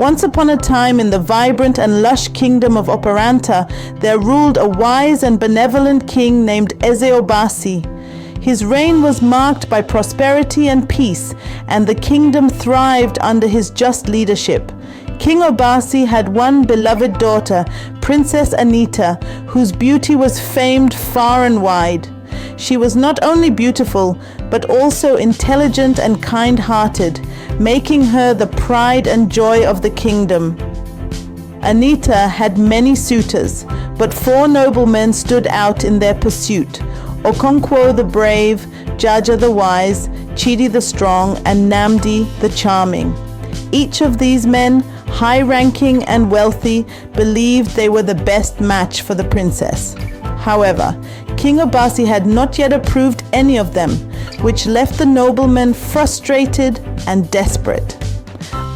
Once upon a time, in the vibrant and lush kingdom of Oparanta, there ruled a wise and benevolent king named Obasi. His reign was marked by prosperity and peace, and the kingdom thrived under his just leadership. King Obasi had one beloved daughter, Princess Anita, whose beauty was famed far and wide. She was not only beautiful, but also intelligent and kind-hearted, making her the pride and joy of the kingdom. Anita had many suitors, but 4 noblemen stood out in their pursuit: Okonkwo the Brave, Jaja the Wise, Chidi the Strong, and Nnamdi the Charming. Each of these men, high-ranking and wealthy, believed they were the best match for the princess. However, King Obasi had not yet approved any of them, which left the noblemen frustrated and desperate.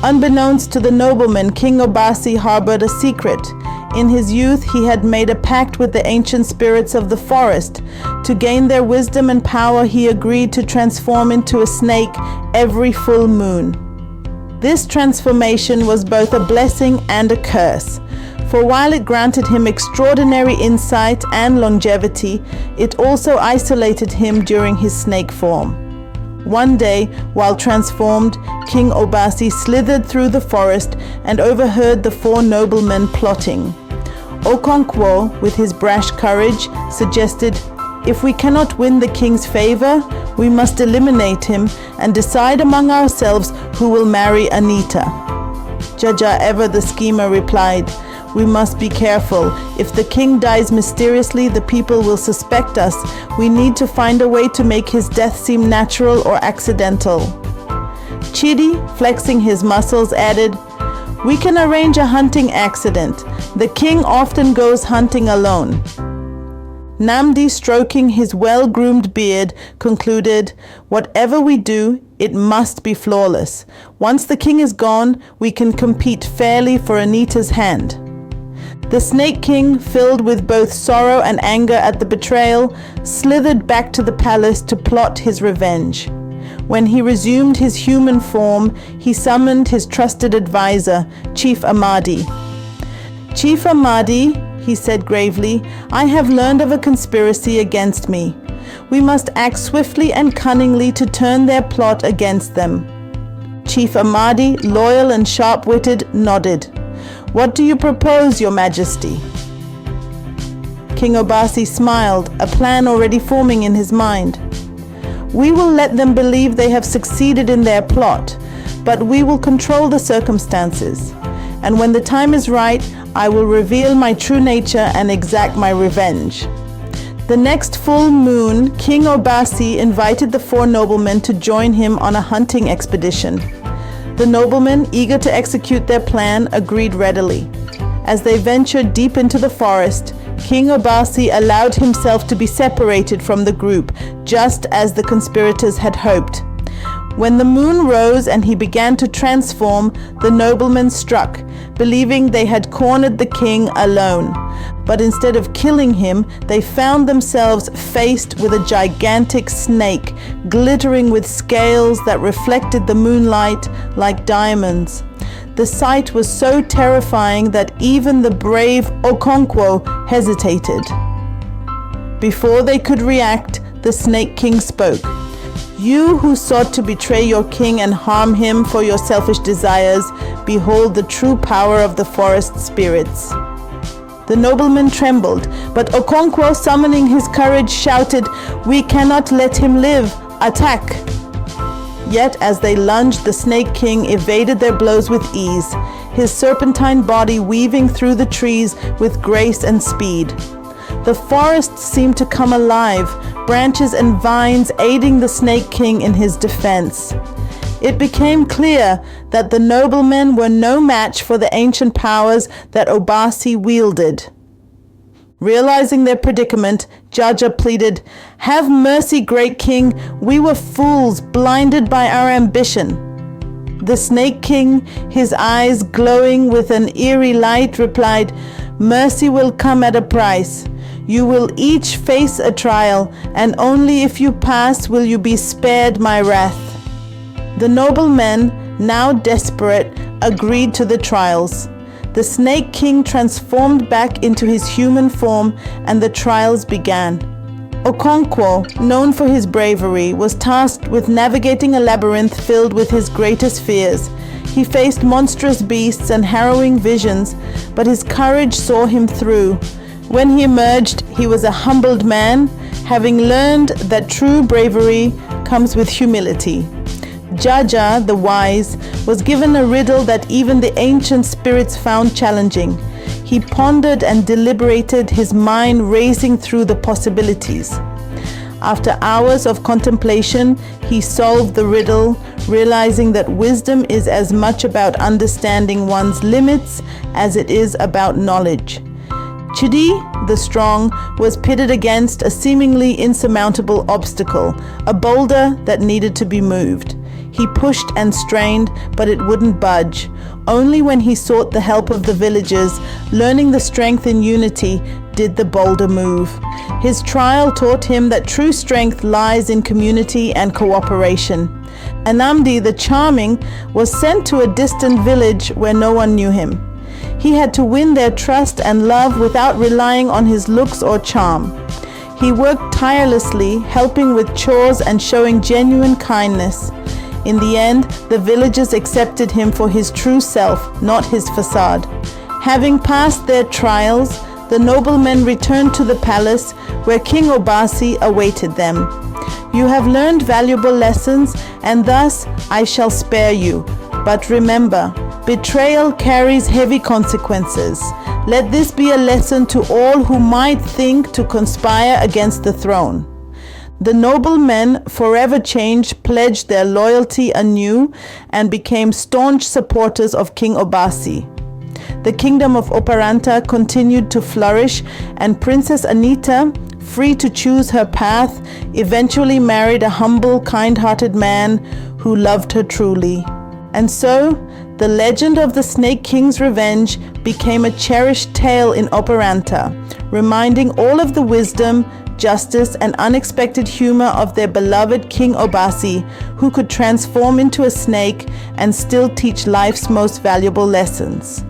Unbeknownst to the noblemen, King Obasi harbored a secret. In his youth, he had made a pact with the ancient spirits of the forest. To gain their wisdom and power, he agreed to transform into a snake every full moon. This transformation was both a blessing and a curse, for while it granted him extraordinary insight and longevity, it also isolated him during his snake form. One day, while transformed, King Obasi slithered through the forest and overheard the 4 noblemen plotting. Okonkwo, with his brash courage, suggested, "If we cannot win the king's favor, we must eliminate him and decide among ourselves who will marry Anita." Jaja, ever the schemer, replied, "We must be careful. If the king dies mysteriously, the people will suspect us. We need to find a way to make his death seem natural or accidental." Chidi, flexing his muscles, added, "We can arrange a hunting accident. The king often goes hunting alone." Nnamdi, stroking his well-groomed beard, concluded, "Whatever we do, it must be flawless. Once the king is gone, we can compete fairly for Anita's hand." The Snake King, filled with both sorrow and anger at the betrayal, slithered back to the palace to plot his revenge. When he resumed his human form, he summoned his trusted advisor, Chief Amadi. "Chief Amadi," he said gravely, "I have learned of a conspiracy against me. We must act swiftly and cunningly to turn their plot against them." Chief Amadi, loyal and sharp-witted, nodded. "What do you propose, Your Majesty?" King Obasi smiled, a plan already forming in his mind. "We will let them believe they have succeeded in their plot, but we will control the circumstances. And when the time is right, I will reveal my true nature and exact my revenge." The next full moon, King Obasi invited the 4 noblemen to join him on a hunting expedition. The noblemen, eager to execute their plan, agreed readily. As they ventured deep into the forest, King Obasi allowed himself to be separated from the group, just as the conspirators had hoped. When the moon rose and he began to transform, the noblemen struck, believing they had cornered the king alone. But instead of killing him, they found themselves faced with a gigantic snake, glittering with scales that reflected the moonlight like diamonds. The sight was so terrifying that even the brave Okonkwo hesitated. Before they could react, the Snake King spoke. "You who sought to betray your king and harm him for your selfish desires, behold the true power of the forest spirits." The nobleman trembled, but Okonkwo, summoning his courage, shouted, "We cannot let him live! Attack!" Yet as they lunged, the Snake King evaded their blows with ease, his serpentine body weaving through the trees with grace and speed. The forest seemed to come alive, branches and vines aiding the Snake King in his defense. It became clear that the noblemen were no match for the ancient powers that Obasi wielded. Realizing their predicament, Jaja pleaded, "Have mercy, great king. We were fools, blinded by our ambition." The Snake King, his eyes glowing with an eerie light, replied, "Mercy will come at a price. You will each face a trial, and only if you pass will you be spared my wrath." The noblemen, now desperate, agreed to the trials. The Snake King transformed back into his human form and the trials began. Okonkwo, known for his bravery, was tasked with navigating a labyrinth filled with his greatest fears. He faced monstrous beasts and harrowing visions, but his courage saw him through. When he emerged, he was a humbled man, having learned that true bravery comes with humility. Jaja the Wise was given a riddle that even the ancient spirits found challenging. He pondered and deliberated, his mind racing through the possibilities. After hours of contemplation, he solved the riddle, realizing that wisdom is as much about understanding one's limits as it is about knowledge. Chidi the Strong was pitted against a seemingly insurmountable obstacle, a boulder that needed to be moved. He pushed and strained, but it wouldn't budge. Only when he sought the help of the villagers, learning the strength in unity, did the boulder move. His trial taught him that true strength lies in community and cooperation. Nnamdi the Charming was sent to a distant village where no one knew him. He had to win their trust and love without relying on his looks or charm. He worked tirelessly, helping with chores and showing genuine kindness. In the end, the villagers accepted him for his true self, not his facade. Having passed their trials, the noblemen returned to the palace where King Obasi awaited them. You have learned valuable lessons, and thus I shall spare you. But remember, betrayal carries heavy consequences. Let this be a lesson to all who might think to conspire against the throne. The noblemen, forever changed, pledged their loyalty anew and became staunch supporters of King Obasi. The kingdom of Oparanta continued to flourish, and Princess Anita, free to choose her path, eventually married a humble, kind-hearted man who loved her truly. And so, the legend of the Snake King's revenge became a cherished tale in Oparanta, reminding all of the wisdom, justice, and unexpected humor of their beloved King Obasi, who could transform into a snake and still teach life's most valuable lessons.